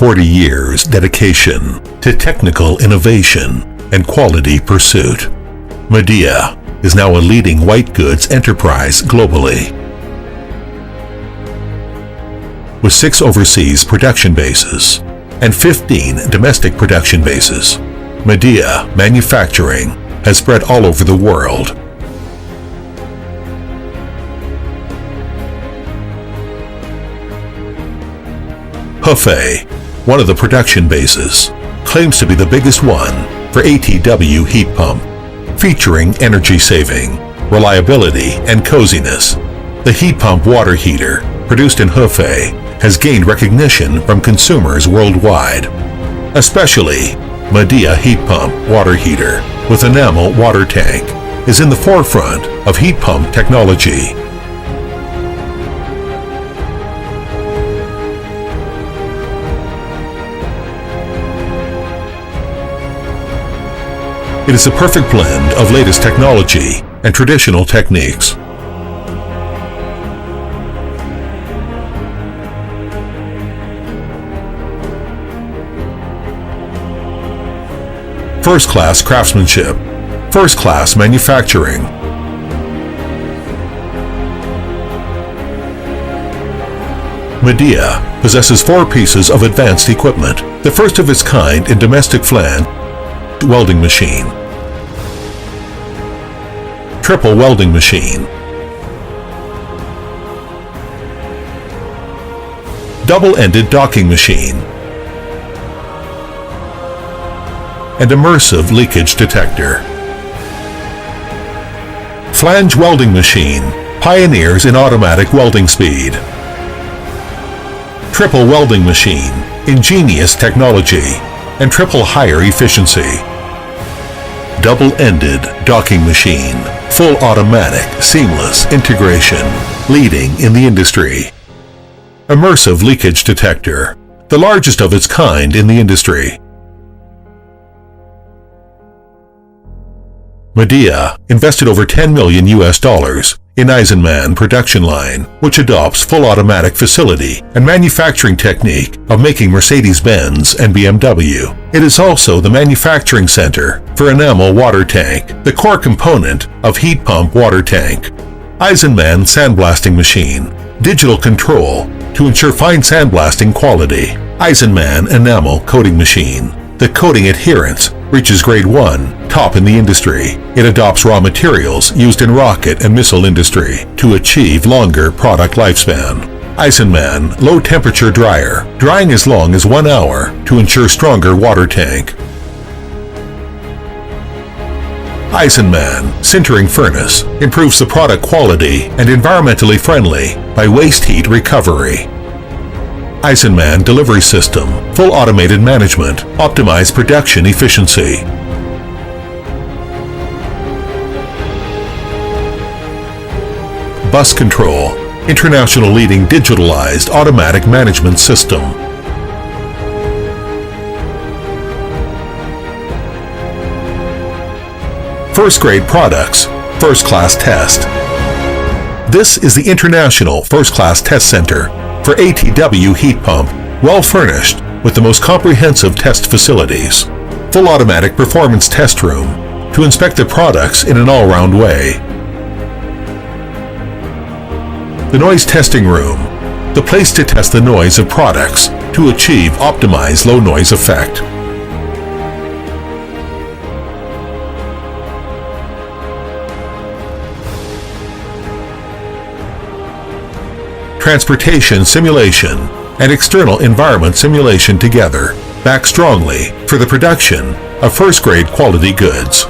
40 years dedication to technical innovation and quality pursuit, Midea is now a leading white goods enterprise globally. With 6 overseas production bases and 15 domestic production bases, Midea manufacturing has spread all over the world. Hefei, one of the production bases, claims to be the biggest one for ATW heat pump, featuring energy saving, reliability, and coziness. The heat pump water heater, produced in Hefei, has gained recognition from consumers worldwide. Especially, Midea heat pump water heater with enamel water tank is in the forefront of heat pump technology. It is a perfect blend of latest technology and traditional techniques. First-class craftsmanship, first-class manufacturing. Midea possesses 4 pieces of advanced equipment, the first of its kind in domestic flange welding machine, triple welding machine, double-ended docking machine, and immersive leakage detector. Flange welding machine pioneers in automatic welding speed. Triple welding machine, ingenious technology, and triple higher efficiency. Double-ended docking machine, full automatic, seamless integration, leading in the industry. Immersive leakage detector, the largest of its kind in the industry. Midea invested over $10 million in Eisenman production line, which adopts full automatic facility and manufacturing technique of making Mercedes-Benz and BMW. It is also the manufacturing center for enamel water tank, the core component of heat pump water tank. Eisenman sandblasting machine, digital control to ensure fine sandblasting quality. Eisenman enamel coating machine. The coating adherence reaches grade 1, top in the industry. It adopts raw materials used in rocket and missile industry to achieve longer product lifespan. Eisenman low temperature dryer, drying as long as 1 hour to ensure stronger water tank. Eisenman sintering furnace improves the product quality and environmentally friendly by waste heat recovery. Eisenman delivery system, full automated management, optimized production efficiency. Bus control, international leading digitalized automatic management system. First grade products, first class test. This is the International First Class Test Center for ATW heat pump, well furnished with the most comprehensive test facilities. Full automatic performance test room to inspect the products in an all-round way. The noise testing room, the place to test the noise of products to achieve optimized low noise effect. Transportation simulation and external environment simulation together back strongly for the production of first-grade quality goods.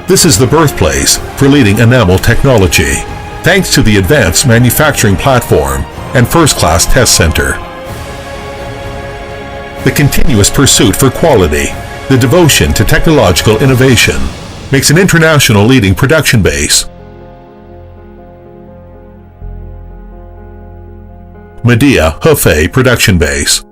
This is the birthplace for leading enamel technology, thanks to the advanced manufacturing platform and first-class test center. The continuous pursuit for quality, the devotion to technological innovation, makes an international leading production base. Midea Hefei production base.